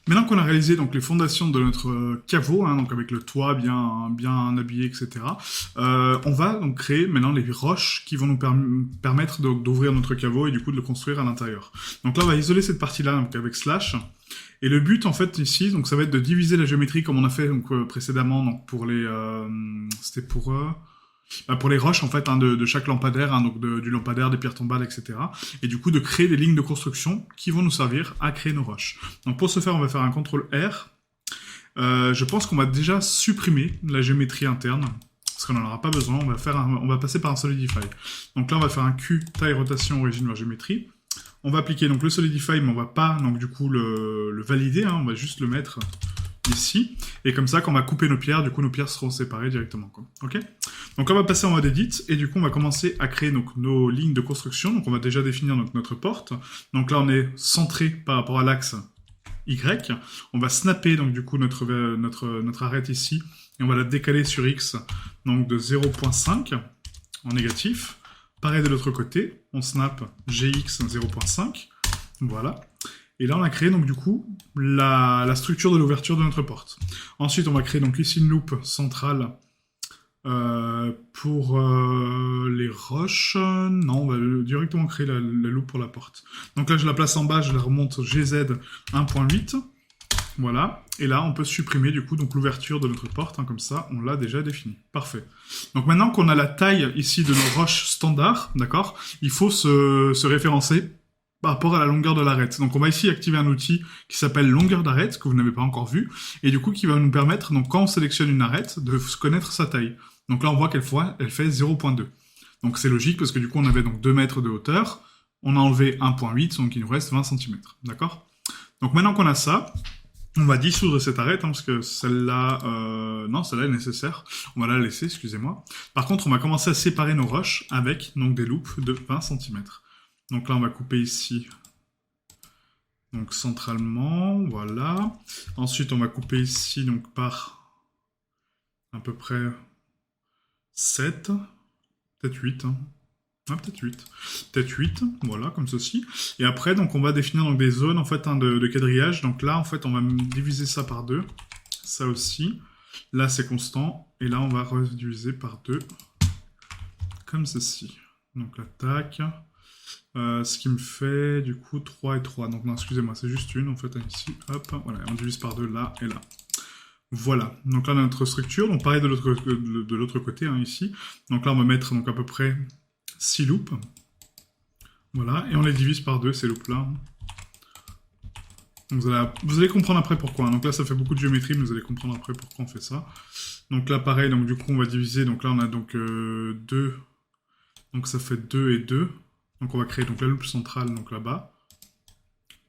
Maintenant qu'on a réalisé donc les fondations de notre caveau, hein, donc avec le toit bien habillé, etc., on va donc créer maintenant les roches qui vont nous permettre d'ouvrir notre caveau et du coup de le construire à l'intérieur. Donc là, on va isoler cette partie-là donc avec slash. Et le but en fait ici, donc ça va être de diviser la géométrie comme on a fait donc précédemment, donc pour les, c'était pour les roches en fait hein, de chaque lampadaire, hein, donc du lampadaire, des pierres tombales, etc. Et du coup de créer des lignes de construction qui vont nous servir à créer nos roches. Donc pour ce faire, on va faire un CTRL R. Je pense qu'on va déjà supprimer la géométrie interne parce qu'on n'en aura pas besoin. On va passer par un Solidify. Donc là, on va faire un Q taille rotation origine vers géométrie. On va appliquer donc le Solidify, mais on va pas donc du coup le valider. Hein, on va juste le mettre ici, et comme ça, quand on va couper nos pierres, du coup, nos pierres seront séparées directement, quoi. Ok. Donc, on va passer en mode Edit, et du coup, on va commencer à créer donc, nos lignes de construction. Donc, on va déjà définir donc, notre porte. Donc là, on est centré par rapport à l'axe Y. On va snapper, donc, du coup, notre arête ici, et on va la décaler sur X, donc de 0.5 en négatif. Pareil de l'autre côté, on snap GX 0.5. Voilà. Et là, on a créé donc du coup la structure de l'ouverture de notre porte. Ensuite, on va créer donc ici une loupe centrale pour les roches. Non, on va directement créer la loupe pour la porte. Donc là, je la place en bas, je la remonte GZ 1.8. Voilà. Et là, on peut supprimer du coup donc l'ouverture de notre porte. Hein, comme ça, on l'a déjà défini. Parfait. Donc maintenant qu'on a la taille ici de nos roches standards, d'accord, il faut se référencer par rapport à la longueur de l'arête. Donc on va ici activer un outil qui s'appelle longueur d'arête, que vous n'avez pas encore vu, et du coup qui va nous permettre, donc quand on sélectionne une arête, de connaître sa taille. Donc là on voit qu'elle fait 0.2. Donc c'est logique parce que du coup on avait donc 2 mètres de hauteur, on a enlevé 1.8, donc il nous reste 20 cm. D'accord. Donc maintenant qu'on a ça, on va dissoudre cette arête, hein, parce que celle-là, non, celle-là est nécessaire. On va la laisser, excusez-moi. Par contre, on va commencer à séparer nos roches avec donc des loupes de 20 cm. Donc là, on va couper ici, donc centralement, voilà. Ensuite, on va couper ici, donc par à peu près 7, peut-être 8, hein. Ah, peut-être 8. Peut-être 8, voilà, comme ceci. Et après, donc, on va définir donc, des zones en fait, hein, de quadrillage. Donc là, en fait, on va diviser ça par 2. Ça aussi. Là, c'est constant. Et là, on va rediviser par 2. Comme ceci. Donc là, tac. Ce qui me fait du coup 3 et 3. Donc non, excusez-moi, c'est juste une en fait ici. Hop, voilà, on divise par 2 là et là. Voilà, donc là on a notre structure. Donc pareil de l'autre côté hein, ici. Donc là on va mettre donc à peu près 6 loops. Voilà, et on les divise par 2 ces loops là. Donc vous allez comprendre après pourquoi. Donc là ça fait beaucoup de géométrie, mais vous allez comprendre après pourquoi on fait ça. Donc là pareil, donc du coup on va diviser. Donc là on a donc 2. Donc ça fait 2 et 2. Donc on va créer donc la loupe centrale donc là-bas.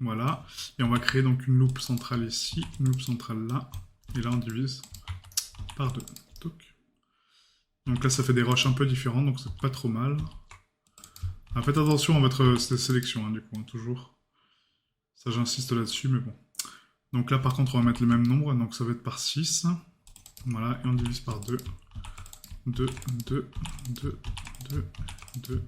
Voilà. Et on va créer donc une loupe centrale ici, une loupe centrale là. Et là on divise par 2. Donc là ça fait des roches un peu différentes, donc c'est pas trop mal. Alors, faites attention à votre sélection hein, du coup, hein, toujours. Ça j'insiste là-dessus, mais bon. Donc là par contre on va mettre le même nombre, donc ça va être par 6. Voilà, et on divise par 2. 2, 2, 2, 2, 2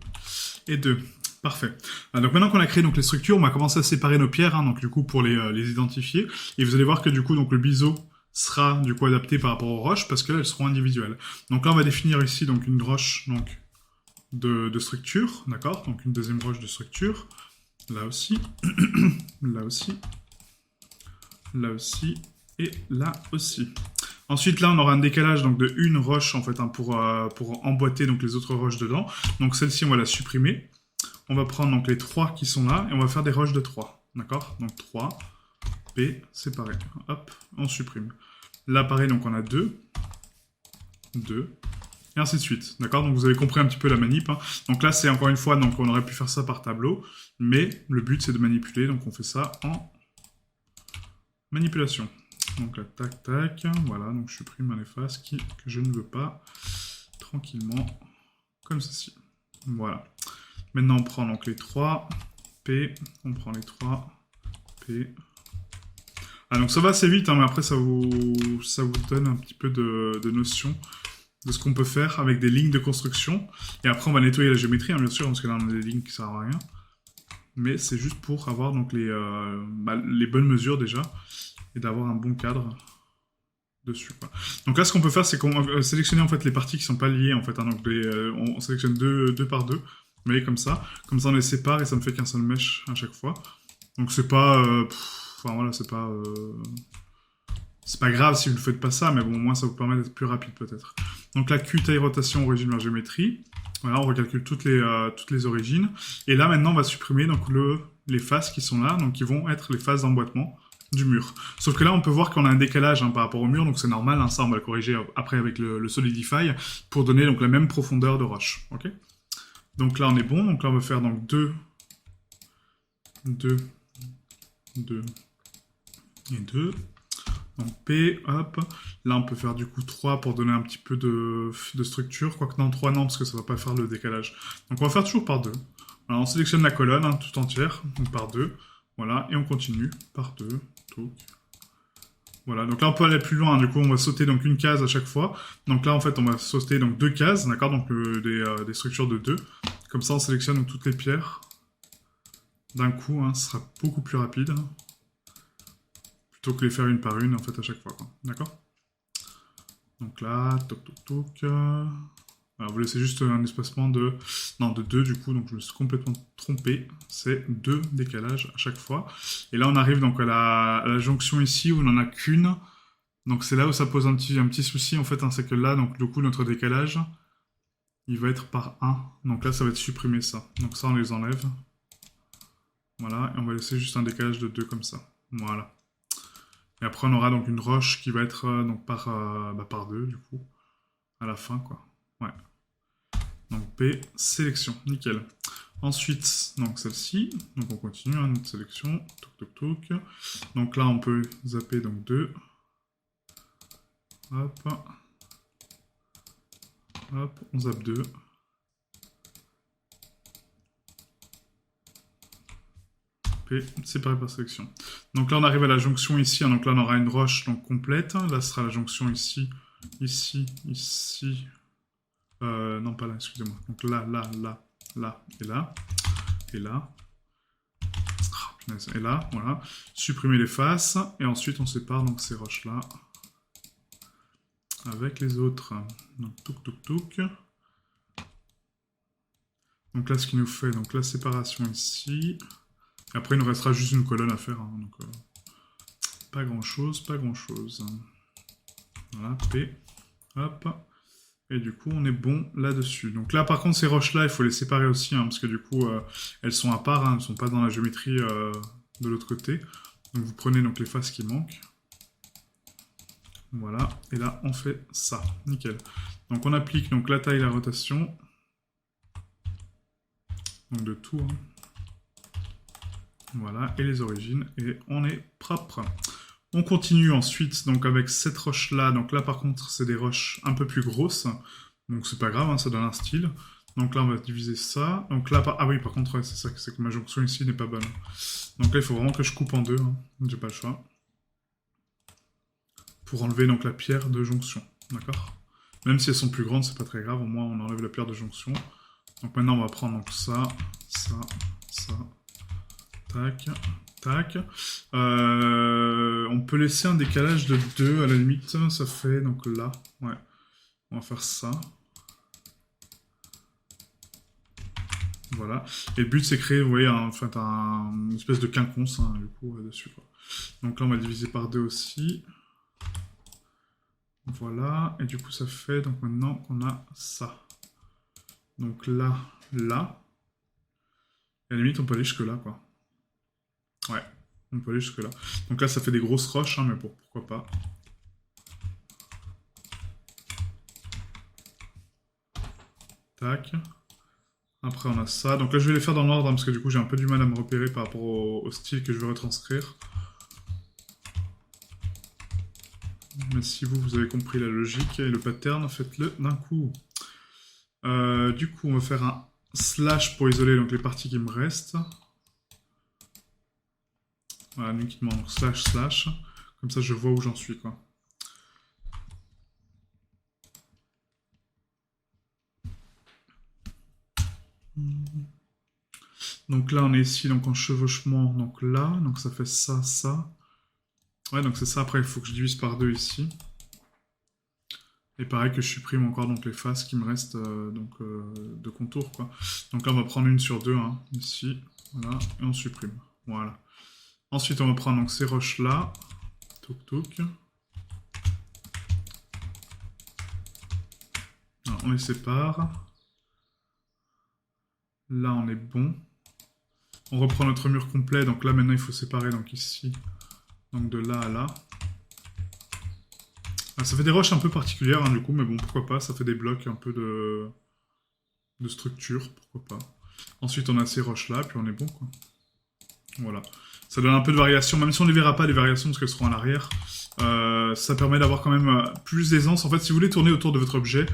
et 2. Parfait. Donc maintenant qu'on a créé donc les structures, on va commencer à séparer nos pierres, hein, donc du coup pour les identifier. Et vous allez voir que du coup donc le biseau sera du coup adapté par rapport aux roches parce qu'elles seront individuelles. Donc là on va définir ici donc une roche donc de structure, d'accord. Donc une deuxième roche de structure. Là aussi, là aussi, là aussi et là aussi. Ensuite, là, on aura un décalage donc, de une roche en fait, hein, pour emboîter donc, les autres roches dedans. Donc celle-ci, on va la supprimer. On va prendre donc, les 3 qui sont là et on va faire des roches de 3. D'accord. Donc 3, P, séparé. Hop, on supprime. Là, pareil, donc on a 2, 2, et ainsi de suite. D'accord. Donc vous avez compris un petit peu la manip. Hein. Donc là, c'est encore une fois, donc on aurait pu faire ça par tableau. Mais le but, c'est de manipuler. Donc on fait ça en manipulation. Donc là, tac, tac, voilà, donc je supprime les faces que je ne veux pas, tranquillement, comme ceci. Voilà. Maintenant, on prend donc les 3, P, on prend les 3, P. Ah, donc ça va assez vite, hein, mais après, ça vous donne un petit peu de notion de ce qu'on peut faire avec des lignes de construction. Et après, on va nettoyer la géométrie, hein, bien sûr, parce que là, on a des lignes qui ne servent à rien. Mais c'est juste pour avoir donc les bonnes mesures déjà. et d'avoir un bon cadre dessus, quoi. Donc là, ce qu'on peut faire, c'est qu'on va sélectionner en fait les parties qui sont pas liées en fait, hein. Donc on sélectionne deux par deux, mais comme ça on les sépare et ça me fait qu'un seul mesh à chaque fois. Donc c'est pas, enfin voilà, c'est pas grave si vous ne faites pas ça, mais bon, au moins ça vous permet d'être plus rapide peut-être. Donc là, Q taille rotation origine vers géométrie. Voilà, on recalcule toutes les origines. Et là, maintenant, on va supprimer donc les faces qui sont là, donc qui vont être les faces d'emboîtement du mur. Sauf que là, on peut voir qu'on a un décalage hein, par rapport au mur, donc c'est normal. Hein, ça, on va le corriger après avec le Solidify pour donner donc la même profondeur de roche. Ok. Donc là, on est bon. Donc là, on va faire donc 2 et 2. Donc P, hop. Là, on peut faire du coup 3 pour donner un petit peu de structure. Quoique non, 3 non, parce que ça va pas faire le décalage. Donc on va faire toujours par 2. Voilà, on sélectionne la colonne hein, tout entière, donc par 2. Voilà, et on continue par 2. Voilà, donc là on peut aller plus loin, du coup on va sauter donc une case à chaque fois. Donc là en fait on va sauter donc 2 cases, d'accord, donc des structures de 2. Comme ça on sélectionne donc, toutes les pierres d'un coup, hein, ce sera beaucoup plus rapide. Plutôt que les faire une par une en fait à chaque fois, d'accord. Donc là, toc toc toc. Alors, vous laissez juste un espacement de 2 du coup, donc je me suis complètement trompé. C'est 2 décalages à chaque fois. Et là, on arrive donc à la jonction ici où on n'en a qu'une. Donc c'est là où ça pose un petit souci en fait, hein, c'est que là, donc du coup, notre décalage, il va être par 1. Donc là, ça va être supprimé ça. Donc ça, on les enlève. Voilà, et on va laisser juste un décalage de 2 comme ça. Voilà. Et après, on aura donc une roche qui va être donc par 2 du coup, à la fin, quoi. Ouais. Donc P, sélection, nickel. Ensuite, donc celle-ci, donc on continue, hein, notre sélection, toc toc toc. Donc là, on peut zapper donc 2. Hop. Hop, on zappe 2. P, séparé par sélection. Donc là, on arrive à la jonction ici, hein, donc là, on aura une roche donc, complète. Là, ce sera la jonction ici, ici, ici. Non, pas là, excusez-moi. Donc là, là, là, là et là. Et là. Et là, voilà. Supprimer les faces. Et ensuite, on sépare donc ces roches-là avec les autres. Donc, touk, touk, touk. Donc là, ce qui nous fait donc la séparation ici. Et après, il nous restera juste une colonne à faire. Hein, donc, pas grand-chose, pas grand-chose. Voilà, P. Hop. Et du coup, on est bon là-dessus. Donc là, par contre, ces roches-là, il faut les séparer aussi, hein, parce que du coup, elles sont à part, hein, elles ne sont pas dans la géométrie de l'autre côté. Donc vous prenez donc les faces qui manquent. Voilà, et là, on fait ça. Nickel. Donc on applique donc la taille et la rotation. Donc de tout. Hein. Voilà, et les origines, et on est propre. On continue ensuite donc avec cette roche-là. Donc là, par contre, c'est des roches un peu plus grosses. Donc c'est pas grave, hein, ça donne un style. Donc là, on va diviser ça. Donc là, ah oui, par contre, ouais, c'est ça, c'est que ma jonction ici n'est pas bonne. Donc là, il faut vraiment que je coupe en 2. Hein. J'ai pas le choix. Pour enlever donc la pierre de jonction. D'accord. Même si elles sont plus grandes, c'est pas très grave. Au moins, on enlève la pierre de jonction. Donc maintenant, on va prendre donc ça, ça, ça. Tac. Tac. On peut laisser un décalage de 2 à la limite. Ça fait donc là. Ouais. On va faire ça. Voilà. Et le but, c'est créer, vous voyez, une espèce de quinconce, hein, du coup, dessus. Quoi. Donc là, on va diviser par 2 aussi. Voilà. Et du coup, ça fait, donc maintenant qu'on a ça. Donc là, là. Et à la limite, on peut aller jusque là, quoi. Ouais. On peut aller jusque là. Donc là, ça fait des grosses roches, hein, mais pourquoi pas. Tac. Après, on a ça. Donc là, je vais les faire dans l'ordre, hein, parce que du coup, j'ai un peu du mal à me repérer par rapport au style que je veux retranscrire. Mais si vous avez compris la logique et le pattern, faites-le d'un coup. Du coup, on va faire un slash pour isoler donc, les parties qui me restent. Voilà, uniquement donc, slash, slash. Comme ça, je vois où j'en suis, quoi. Donc là, on est ici donc en chevauchement, donc là, donc ça fait ça, ça. Ouais, donc c'est ça. Après, il faut que je divise par 2 ici. Et pareil que je supprime encore donc les faces qui me restent de contour, quoi. Donc là, on va prendre une sur 2, hein, ici. Voilà, et on supprime. Voilà. Ensuite, on va prendre donc ces roches-là. Touk touk. Alors, on les sépare. Là, on est bon. On reprend notre mur complet. Donc là, maintenant, il faut séparer. Donc ici, donc de là à là. Ah, ça fait des roches un peu particulières, hein, du coup, mais bon, pourquoi pas. Ça fait des blocs un peu de structure, pourquoi pas. Ensuite, on a ces roches-là, puis on est bon, quoi. Voilà. Ça donne un peu de variation, même si on ne les verra pas, les variations, parce qu'elles seront à l'arrière. Ça permet d'avoir quand même plus d'aisance. En fait, si vous voulez tourner autour de votre objet...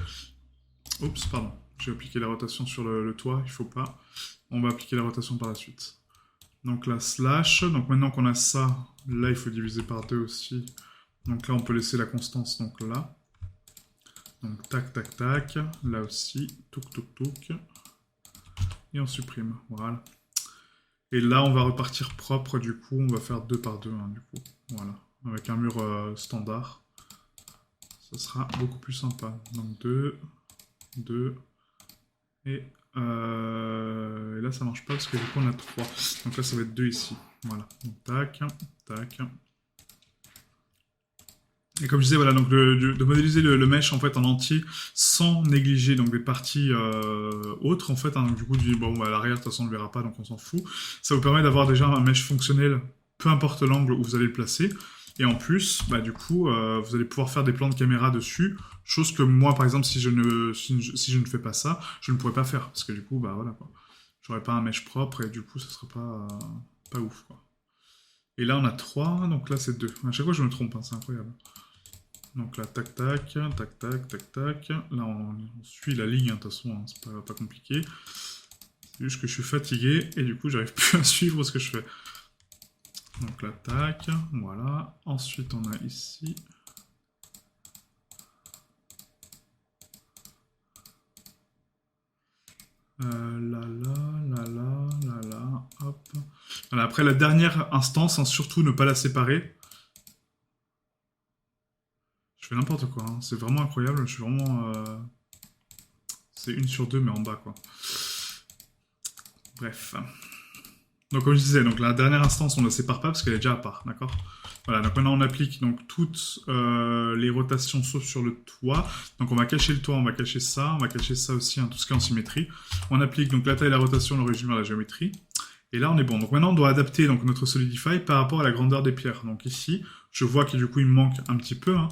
Oups, pardon. J'ai appliqué la rotation sur le toit, il faut pas. On va appliquer la rotation par la suite. Donc là, slash. Donc maintenant qu'on a ça, là, il faut diviser par 2 aussi. Donc là, on peut laisser la constance, donc là. Donc tac, tac, tac. Là aussi, touk, touk, touk. Et on supprime, voilà. Et là, on va repartir propre, du coup, on va faire 2 par 2, hein, du coup. Voilà, avec un mur standard. Ça sera beaucoup plus sympa. Donc 2, 2, et là, ça marche pas, parce que du coup, on a 3. Donc là, ça va être 2 ici. Voilà, donc tac, tac. Et comme je disais, voilà, donc de modéliser le mesh en fait en entier sans négliger donc des parties autres en fait. Hein, donc, du coup, bon, bah, à l'arrière, de toute façon, on ne le verra pas, donc on s'en fout. Ça vous permet d'avoir déjà un mesh fonctionnel, peu importe l'angle où vous allez le placer. Et en plus, bah, du coup, vous allez pouvoir faire des plans de caméra dessus, chose que moi, par exemple, si je ne fais pas ça, je ne pourrais pas faire, parce que du coup, bah voilà, quoi. J'aurais pas un mesh propre et du coup, ça serait pas ouf, quoi. Et là, on a 3, donc là, c'est 2. À chaque fois, je me trompe, hein, c'est incroyable. Donc là, tac, tac, tac, tac, tac, tac. Là, on suit la ligne, hein, de toute façon, hein, c'est pas compliqué. C'est juste que je suis fatigué et du coup, j'arrive plus à suivre ce que je fais. Donc là, tac, voilà. Ensuite, on a ici. Là, hop. Voilà, après la dernière instance, hein, surtout ne pas la séparer. Je fais n'importe quoi, hein. C'est vraiment incroyable, je suis vraiment... C'est 1 sur 2, mais en bas, quoi. Bref. Donc comme je disais, donc la dernière instance, on ne la sépare pas parce qu'elle est déjà à part, d'accord? Voilà, donc maintenant on applique donc toutes les rotations sauf sur le toit. Donc on va cacher le toit, on va cacher ça aussi, hein, tout ce qui est en symétrie. On applique donc la taille, la rotation, l'origine vers la géométrie. Et là on est bon. Donc maintenant on doit adapter donc, notre Solidify par rapport à la grandeur des pierres. Donc ici, je vois que du coup il me manque un petit peu, hein,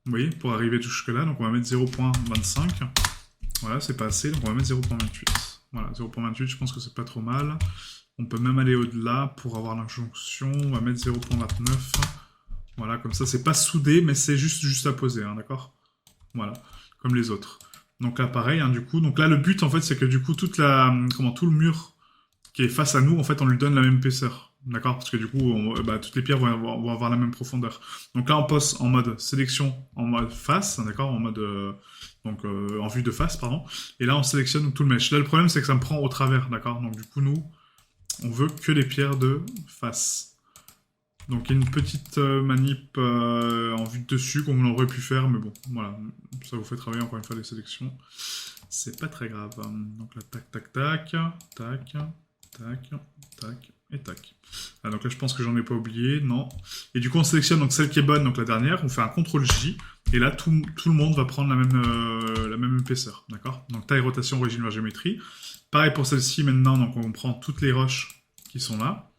vous voyez, pour arriver jusque là. Donc on va mettre 0.25. Voilà, c'est pas assez, donc on va mettre 0.28. Voilà, 0.28, je pense que c'est pas trop mal. On peut même aller au-delà pour avoir l'injonction. On va mettre 0.29. Voilà, comme ça, c'est pas soudé, mais c'est juste à poser, hein, d'accord? Voilà, comme les autres. Donc là, pareil, hein, du coup. Donc là, le but, en fait, c'est que du coup, tout le mur qui est face à nous, en fait, on lui donne la même épaisseur. D'accord? Parce que du coup, toutes les pierres vont avoir la même profondeur. Donc là, on passe en mode sélection, en mode face, d'accord? En mode... en vue de face, pardon. Et là, on sélectionne tout le mesh. Là, le problème, c'est que ça me prend au travers, d'accord? Donc du coup, nous... On veut que les pierres de face. Donc il y a une petite manip en vue de dessus qu'on aurait pu faire, mais bon, voilà. Ça vous fait travailler encore une fois les sélections. C'est pas très grave. Donc là, tac, tac, tac, tac, tac, tac, et tac. Ah, donc là, je pense que j'en ai pas oublié, non. Et du coup, on sélectionne donc celle qui est bonne, donc la dernière. On fait un CTRL-J, et là, tout le monde va prendre la même épaisseur, d'accord? Donc taille, rotation, origine vers géométrie. Pareil pour celle-ci maintenant, donc on prend toutes les roches qui sont là.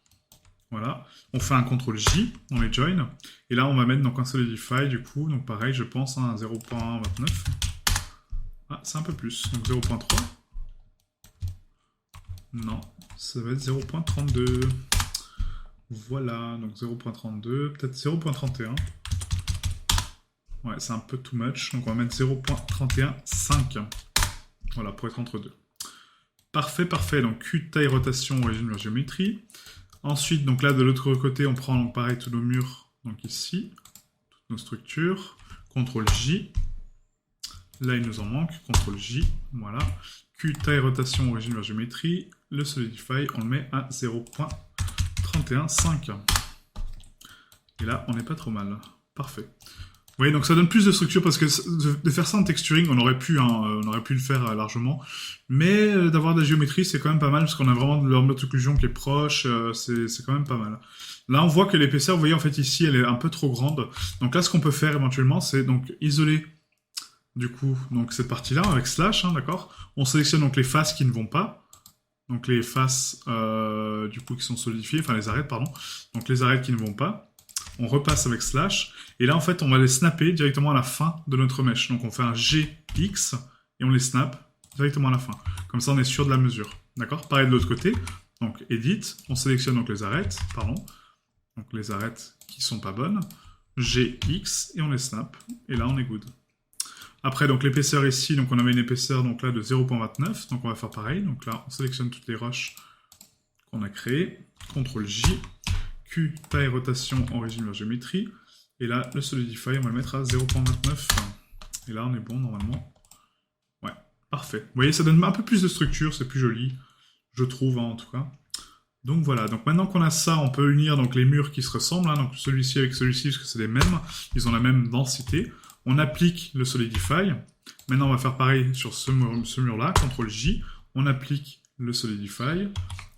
Voilà. On fait un CTRL-J, on les join. Et là, on va mettre donc un Solidify, du coup. Donc pareil, je pense, hein, à 0.29. Ah, c'est un peu plus. Donc 0.3. Non, ça va être 0.32. Voilà, donc 0.32, peut-être 0.31. Ouais, c'est un peu too much. Donc on va mettre 0.315. Voilà, pour être entre deux. Parfait, parfait. Donc Q, taille, rotation, origine vers géométrie. Ensuite, donc là, de l'autre côté, on prend donc pareil tous nos murs, donc ici, toutes nos structures. CTRL-J. Là, il nous en manque. CTRL-J. Voilà. Q, taille, rotation, origine vers géométrie. Le Solidify, on le met à 0.315. Et là, on n'est pas trop mal. Parfait. Vous voyez, donc ça donne plus de structure parce que de faire ça en texturing, on aurait pu le faire largement. Mais d'avoir de la géométrie, c'est quand même pas mal parce qu'on a vraiment de leur occlusion qui est proche. C'est quand même pas mal. Là, on voit que l'épaisseur, vous voyez, en fait, ici, elle est un peu trop grande. Donc là, ce qu'on peut faire éventuellement, c'est donc isoler, du coup, donc cette partie-là avec slash, hein, d'accord. On sélectionne donc les faces qui ne vont pas. Donc les faces, du coup, qui sont solidifiées, enfin les arêtes, pardon. Donc les arêtes qui ne vont pas. On repasse avec slash. Et là, en fait, on va les snapper directement à la fin de notre mèche. Donc on fait un GX et on les snap directement à la fin. Comme ça, on est sûr de la mesure. D'accord. Pareil de l'autre côté. Donc edit, on sélectionne donc les arêtes, pardon. Donc les arêtes qui sont pas bonnes. GX et on les snap. Et là, on est good. Après, donc l'épaisseur ici, donc on avait une épaisseur donc là de 0.29. Donc on va faire pareil. Donc là, on sélectionne toutes les roches qu'on a créées. CTRL J. Q, taille, rotation, on résume la géométrie. Et là, le Solidify, on va le mettre à 0.29. Et là, on est bon, normalement. Ouais, parfait. Vous voyez, ça donne un peu plus de structure, c'est plus joli, je trouve, hein, en tout cas. Donc voilà, donc maintenant qu'on a ça, on peut unir donc, les murs qui se ressemblent. Hein, donc celui-ci avec celui-ci, parce que c'est les mêmes. Ils ont la même densité. On applique le Solidify. Maintenant, on va faire pareil sur ce mur-là, CTRL J. On applique le Solidify.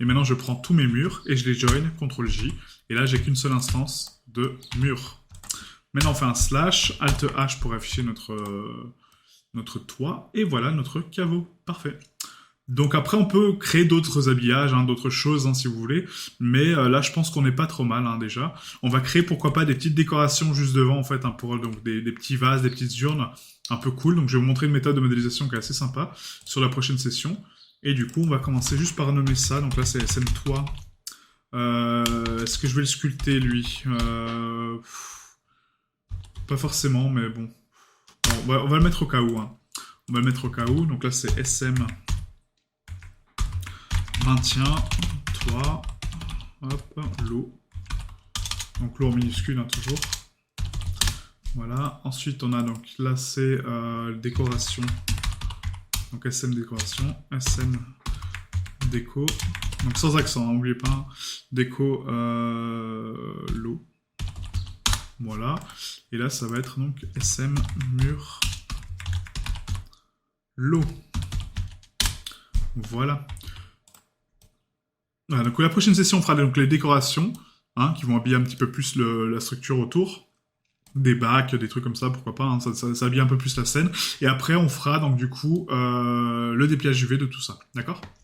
Et maintenant, je prends tous mes murs et je les join, CTRL J. Et là, j'ai qu'une seule instance de mur. Maintenant, on fait un slash, Alt H pour afficher notre toit. Et voilà notre caveau. Parfait. Donc après, on peut créer d'autres habillages, hein, d'autres choses, hein, si vous voulez. Mais là, je pense qu'on n'est pas trop mal, hein, déjà. On va créer, pourquoi pas, des petites décorations juste devant, en fait, hein, pour donc, des petits vases, des petites urnes un peu cool. Donc je vais vous montrer une méthode de modélisation qui est assez sympa sur la prochaine session. Et du coup, on va commencer juste par nommer ça. Donc là, c'est SM toit. Est-ce que je vais le sculpter, lui Pas forcément, mais bon. On va le mettre au cas où. Hein. On va le mettre au cas où. Donc là, c'est SM maintien, toit, hop, l'eau. Donc l'eau en minuscule, hein, toujours. Voilà. Ensuite, on a donc là, c'est décoration. Donc SM décoration, SM déco. Donc sans accent, n'oubliez pas. Hein. Déco l'eau. Voilà. Et là, ça va être donc SM mur l'eau. Voilà. Voilà. Donc la prochaine session, on fera donc les décorations, hein, qui vont habiller un petit peu plus la structure autour. Des bacs, des trucs comme ça, pourquoi pas, hein, ça habille un peu plus la scène. Et après, on fera donc du coup le dépliage UV de tout ça. D'accord ?